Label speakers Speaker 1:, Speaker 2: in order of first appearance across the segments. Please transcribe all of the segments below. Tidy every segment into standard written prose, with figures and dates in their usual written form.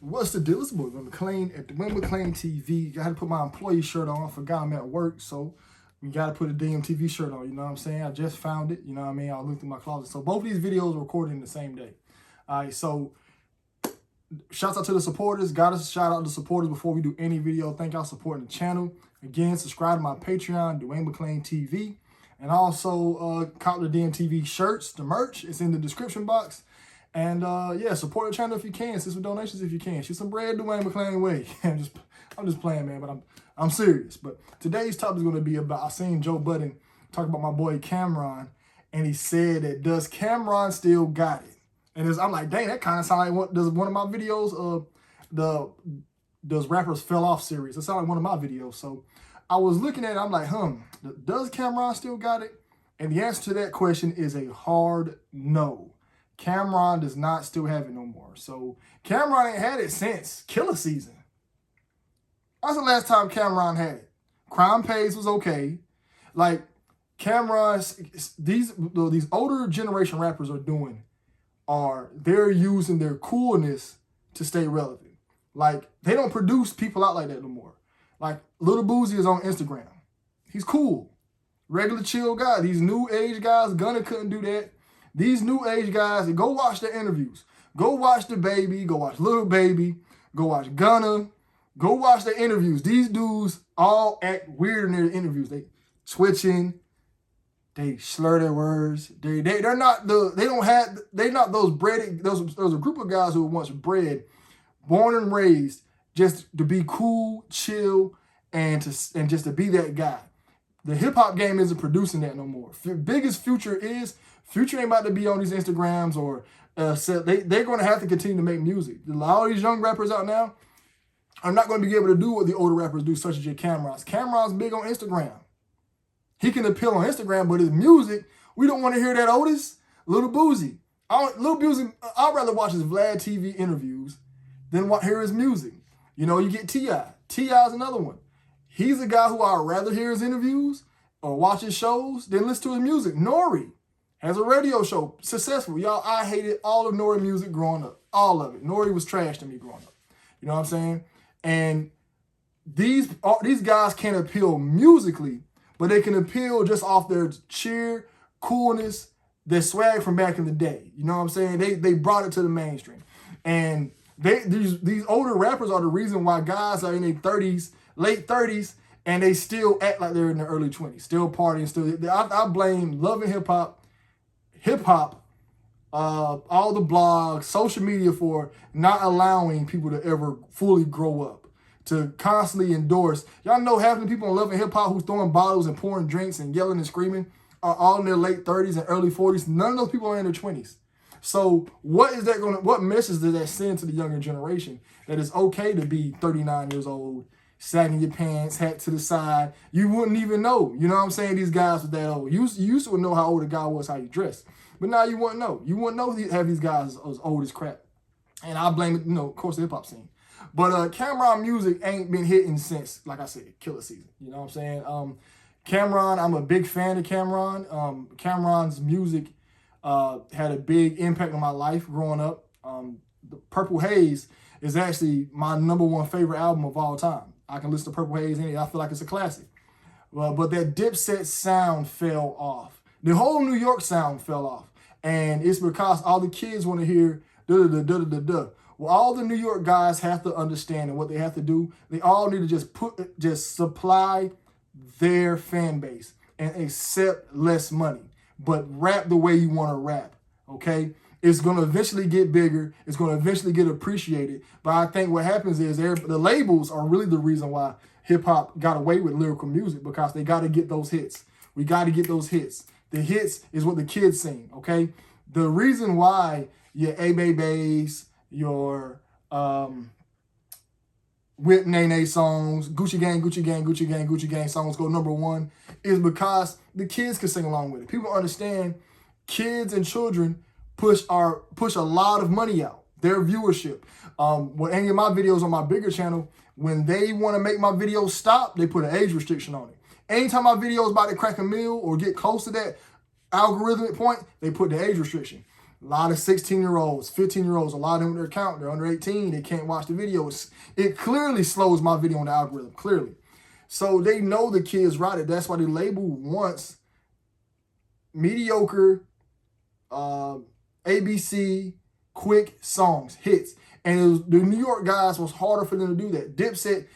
Speaker 1: What's the deal? It's boy McClain at duanemcleantv. I had to put my employee shirt on. I forgot I'm at work, so we got to put a DMTV shirt on. You know what I'm saying? I just found it. You know what I mean? I looked through my closet. So both of these videos were recorded in the same day. All right, so shouts out to the supporters. Got to shout out to the supporters before we do any video. Thank y'all supporting the channel. Again, subscribe to my Patreon, duanemcleantv. And also cop the DMTV shirts, the merch. It's in the description box. And yeah, support the channel if you can. Send some donations if you can. Shoot some bread Dwayne McClain way. I'm just playing, man, but I'm serious. But today's topic is going to be about, I seen Joe Budden talk about my boy Camron, and he said that does Camron still got it? And I'm like, dang, that kind of sound like one of my videos of does rappers fell off series. That sound like one of my videos. So I was looking at it, I'm like, does Camron still got it? And the answer to that question is a hard no. Camron does not still have it no more. So Camron ain't had it since Killer Season. That's the last time Camron had it. Crime Pays was okay. Like Camron's, these older generation rappers they're using their coolness to stay relevant. Like they don't produce people out like that no more. Like Lil Boosie is on Instagram. He's cool. Regular chill guy. These new age guys, Gunna couldn't do that. These new age guys, go watch their interviews. Go watch the Baby. Go watch Lil Baby. Go watch Gunna. Go watch their interviews. These dudes all act weird in their interviews. They switching. They slur their words. They're not those bred. Those a group of guys who were once bred, born and raised just to be cool, chill, and just to be that guy. The hip hop game isn't producing that no more. Biggest Future ain't about to be on these Instagrams or they're going to have to continue to make music. All these young rappers out now are not going to be able to do what the older rappers do, such as your Camrons. Camron's big on Instagram. He can appeal on Instagram, but his music, we don't want to hear that Otis. Lil Boosie. I'd rather watch his Vlad TV interviews than hear his music. You know, you get T.I. T.I.'s another one. He's a guy who I'd rather hear his interviews or watch his shows than listen to his music. Nori has a radio show, successful. Y'all, I hated all of Nori music growing up. All of it. Nori was trash to me growing up. You know what I'm saying? And these guys can't appeal musically, but they can appeal just off their cheer, coolness, their swag from back in the day. You know what I'm saying? They brought it to the mainstream. And these older rappers are the reason why guys are in their 30s, late 30s, and they still act like they're in their early 20s, still partying, I blame Love and Hip Hop, all the blogs, social media for not allowing people to ever fully grow up, to constantly endorse. Y'all know half the people in Love and Hip Hop who's throwing bottles and pouring drinks and yelling and screaming are all in their late 30s and early 40s. None of those people are in their 20s. So what message does that send to the younger generation that it's okay to be 39 years old, sagging your pants, hat to the side? You wouldn't even know. You know what I'm saying? These guys were that old. You used to know how old a guy was, how you dressed. But now you wouldn't know. You wouldn't know have these guys as old as crap. And I blame it, of course, the hip-hop scene. But Camron music ain't been hitting since, like I said, Killer Season. You know what I'm saying? Camron, I'm a big fan of Camron. Camron's music had a big impact on my life growing up. The Purple Haze is actually my #1 favorite album of all time. I can listen to Purple Haze in it. I feel like it's a classic. But that Dipset sound fell off. The whole New York sound fell off. And it's because all the kids want to hear da-da-da-da-da-da. Well, all the New York guys have to understand, and what they have to do, they all need to just supply their fan base and accept less money, but rap the way you want to rap, okay? It's going to eventually get bigger. It's going to eventually get appreciated. But I think what happens is the labels are really the reason why hip-hop got away with lyrical music, because they got to get those hits. We got to get those hits. The hits is what the kids sing, okay? The reason why your A-Babies, your Whip Nene songs, Gucci Gang, Gucci Gang, Gucci Gang, Gucci Gang songs go #1 is because the kids can sing along with it. People understand kids and children push a lot of money out, their viewership. With any of my videos on my bigger channel, when they want to make my videos stop, they put an age restriction on it. Anytime my video is about to crack a mill or get close to that algorithmic point, they put the age restriction. A lot of 16-year-olds, 15-year-olds, a lot of them with their account, they're under 18, they can't watch the videos. It clearly slows my video on the algorithm, clearly. So they know the kids ride it. That's why the label wants mediocre, ABC, quick songs, hits. And the New York guys was harder for them to do that. Dipset,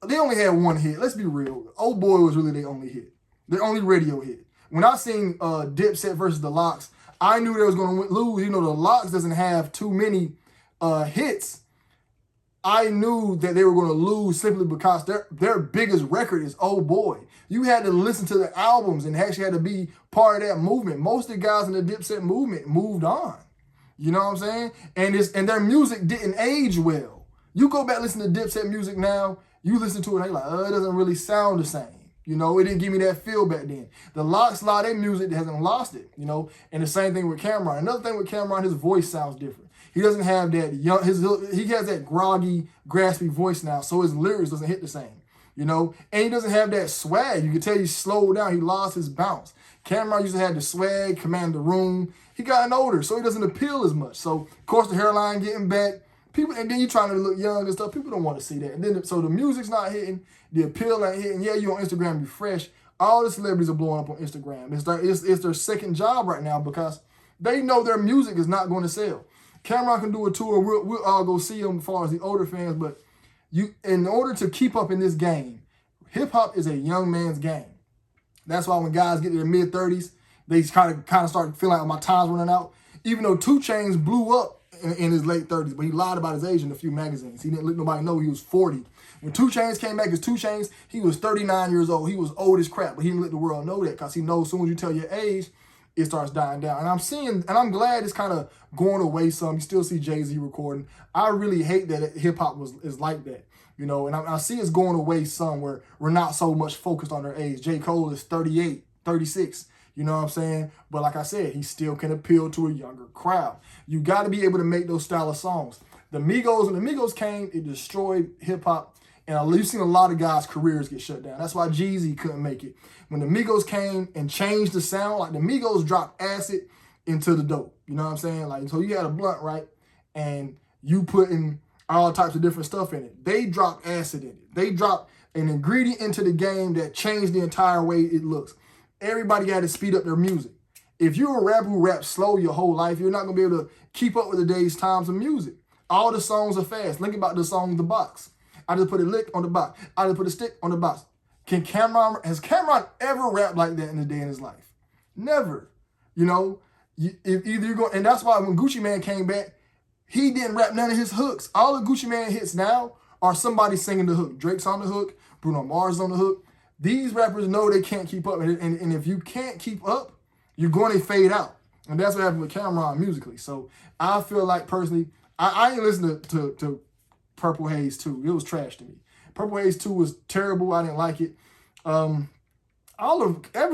Speaker 1: they only had one hit. Let's be real. Old Boy was really their only hit. Their only radio hit. When I seen Dipset versus the Lox, I knew they was going to lose. You know, the Lox doesn't have too many hits. I knew that they were going to lose simply because their biggest record is Old Boy. You had to listen to the albums and actually had to be part of that movement. Most of the guys in the Dipset movement moved on. You know what I'm saying? And their music didn't age well. You go back and listen to Dipset music now, you listen to it and you're like, it doesn't really sound the same. You know, it didn't give me that feel back then. The Lox, a lot of their music hasn't lost it, you know. And the same thing with Camron. Another thing with Camron, his voice sounds different. He doesn't have that young, he has that groggy, graspy voice now, so his lyrics doesn't hit the same, you know. And he doesn't have that swag. You can tell he slowed down. He lost his bounce. Camron used to have the swag, command the room. He gotten older, so he doesn't appeal as much. So, of course, the hairline getting back. People, and then you trying to look young and stuff. People don't want to see that. And then, so the music's not hitting. The appeal ain't hitting. Yeah, you on Instagram, you fresh. All the celebrities are blowing up on Instagram. It's their second job right now because they know their music is not going to sell. Camron can do a tour. We'll all go see him as far as the older fans. But in order to keep up in this game, hip-hop is a young man's game. That's why when guys get to their mid-30s, they kind of start feeling like my time's running out. Even though 2 Chainz blew up in his late 30s, but he lied about his age in a few magazines. He didn't let nobody know he was 40. When 2 Chainz came back as 2 Chainz, he was 39 years old. He was old as crap, but he didn't let the world know that because he knows as soon as you tell your age, it starts dying down. And I'm glad it's kind of going away some. You still see Jay-Z recording. I really hate that hip-hop is like that, you know, and I see it's going away some where we're not so much focused on their age. J. Cole is 38, 36. You know what I'm saying? But like I said, he still can appeal to a younger crowd. You got to be able to make those style of songs. The Migos, when the Migos came, it destroyed hip-hop. And you've seen a lot of guys' careers get shut down. That's why Jeezy couldn't make it. When the Migos came and changed the sound, like the Migos dropped acid into the dope. You know what I'm saying? Like, so you had a blunt, right? And you put in all types of different stuff in it. They dropped acid in it. They dropped an ingredient into the game that changed the entire way it looks. Everybody had to speed up their music. If you're a rapper who raps slow your whole life, you're not going to be able to keep up with the day's times of music. All the songs are fast. Think about the song The Box. I just put a lick on the box. I just put a stick on the box. Has Camron ever rapped like that in a day in his life? Never. You know, if either you're going, and that's why when Gucci Mane came back, he didn't rap none of his hooks. All the Gucci Mane hits now are somebody singing the hook. Drake's on the hook. Bruno Mars on the hook. These rappers know they can't keep up. And if you can't keep up, you're going to fade out. And that's what happened with Camron musically. So I feel like personally, I ain't listening to Purple Haze 2. It was trash to me. Purple Haze 2 was terrible. I didn't like it. Ever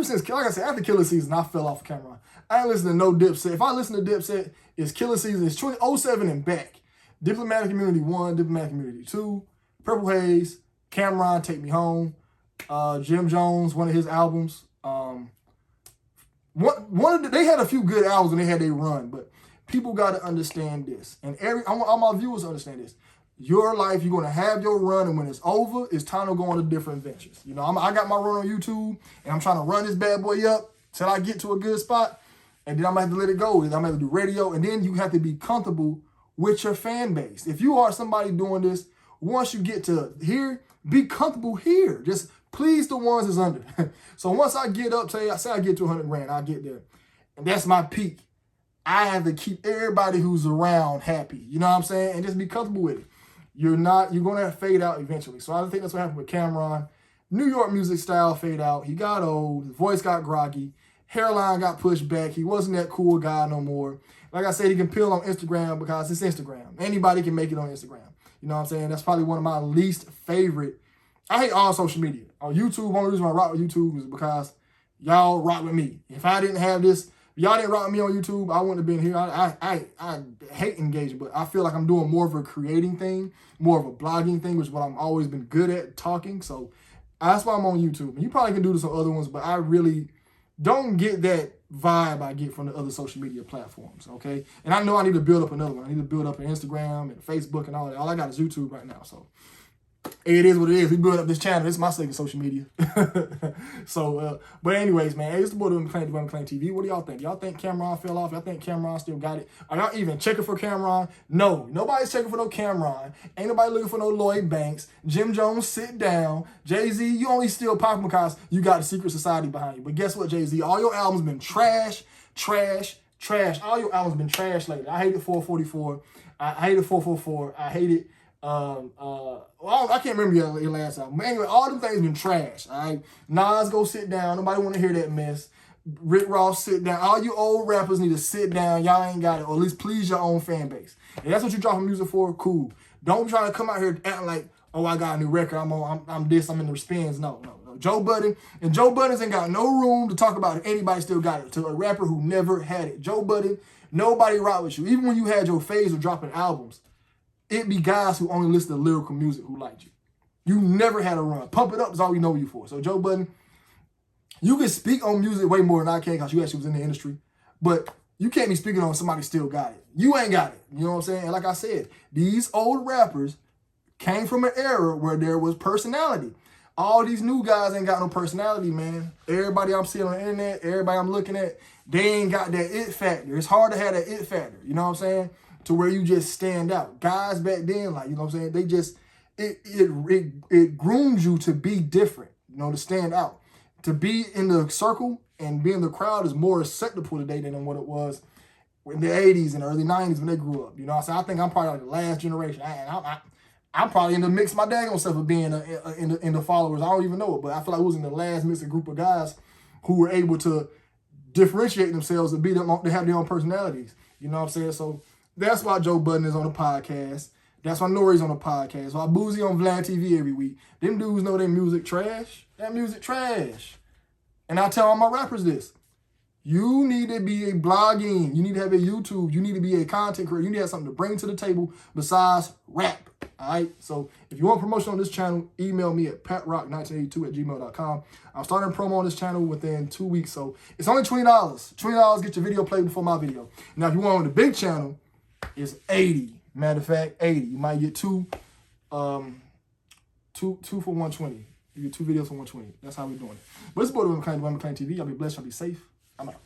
Speaker 1: since, like I said, after Killer Season, I fell off Camron. I ain't listening to no Dipset. If I listen to Dipset, it's Killer Season. It's 2007 and back. Diplomatic Community 1, Diplomatic Community 2, Purple Haze, Camron, Take Me Home, Jim Jones, one of his albums. They had a few good albums and they had their run, but people got to understand this. And I want all my viewers to understand this. Your life, you're going to have your run, and when it's over, it's time to go on to different ventures. You know, I got my run on YouTube, and I'm trying to run this bad boy up till I get to a good spot, and then I'm going to have to let it go. I'm going to have to do radio, and then you have to be comfortable with your fan base. If you are somebody doing this, once you get to here, be comfortable here. Just please the ones that's under. So once I get up, say I get to 100 grand, I get there, and that's my peak. I have to keep everybody who's around happy. You know what I'm saying? And just be comfortable with it. You're going to have to fade out eventually. So I think that's what happened with Camron. New York music style fade out. He got old. His voice got groggy. Hairline got pushed back. He wasn't that cool guy no more. Like I said, he can peel on Instagram because it's Instagram. Anybody can make it on Instagram. You know what I'm saying? That's probably one of my least favorite. I hate all social media. On YouTube, only reason I rock with YouTube is because y'all rock with me. If I didn't have this, y'all didn't rock with me on YouTube, I wouldn't have been here. I hate engagement, but I feel like I'm doing more of a creating thing, more of a blogging thing, which is what I've always been good at, talking. So that's why I'm on YouTube. And you probably can do this on other ones, but I really don't get that vibe I get from the other social media platforms, okay? And I know I need to build up another one. I need to build up an Instagram and Facebook and all that. All I got is YouTube right now, so it is what it is. We build up this channel. It's my second social media. So, but anyways, man, it's the boy doing DMTV. TV. What do y'all think? Y'all think Camron fell off? Y'all think Camron still got it? Are y'all even checking for Camron? No, nobody's checking for no Camron. Ain't nobody looking for no Lloyd Banks. Jim Jones, sit down. Jay-Z, you only still popping because you got the secret society behind you. But guess what, Jay-Z? All your albums been trash. All your albums been trash lately. I hated 444. I hated 444. I hated I can't remember your last album. But anyway, all them things been trash, all right? Nas, go sit down. Nobody want to hear that mess. Rick Ross, sit down. All you old rappers need to sit down. Y'all ain't got it, or at least please your own fan base. If that's what you dropping music for, cool. Don't try to come out here acting like, oh, I got a new record. I'm this. I'm in the spins. No. Joe Budden and Joe Budden ain't got no room to talk about if anybody still got it. To a rapper who never had it, Joe Budden, nobody rock with you. Even when you had your phase of dropping albums, it be guys who only listen to lyrical music who liked you. You never had a run. Pump It Up is all we know you for. So Joe Budden, you can speak on music way more than I can because you actually was in the industry. But you can't be speaking on somebody still got it. You ain't got it. You know what I'm saying? And like I said, these old rappers came from an era where there was personality. All these new guys ain't got no personality, man. Everybody I'm seeing on the internet, everybody I'm looking at, they ain't got that it factor. It's hard to have that it factor. You know what I'm saying? To where you just stand out. Guys back then, like, you know what I'm saying? They just, it grooms you to be different, you know, to stand out. To be in the circle and be in the crowd is more acceptable today than what it was in the 80s and early 90s when they grew up. You know what I'm saying? I think I'm probably like the last generation. I'm probably in the mix my daggone self of being in the followers. I don't even know it, but I feel like I was in the last mixed group of guys who were able to differentiate themselves and they have their own personalities. You know what I'm saying? So that's why Joe Budden is on the podcast. That's why Nori's on the podcast. Why Boozy on Vlad TV every week. Them dudes know their music trash. That music trash. And I tell all my rappers this. You need to be blogging. You need to have a YouTube. You need to be a content creator. You need to have something to bring to the table besides rap. All right? So if you want promotion on this channel, email me at patrock1982@gmail.com. I'm starting a promo on this channel within 2 weeks. So it's only $20. $20 get your video played before my video. Now, if you want on the big channel, it's $80. Matter of fact, $80. You might get two for $120. You get 2 videos for $120. That's how we're doing it. But it's boy DMTV. Y'all be blessed. Y'all be safe. I'm out.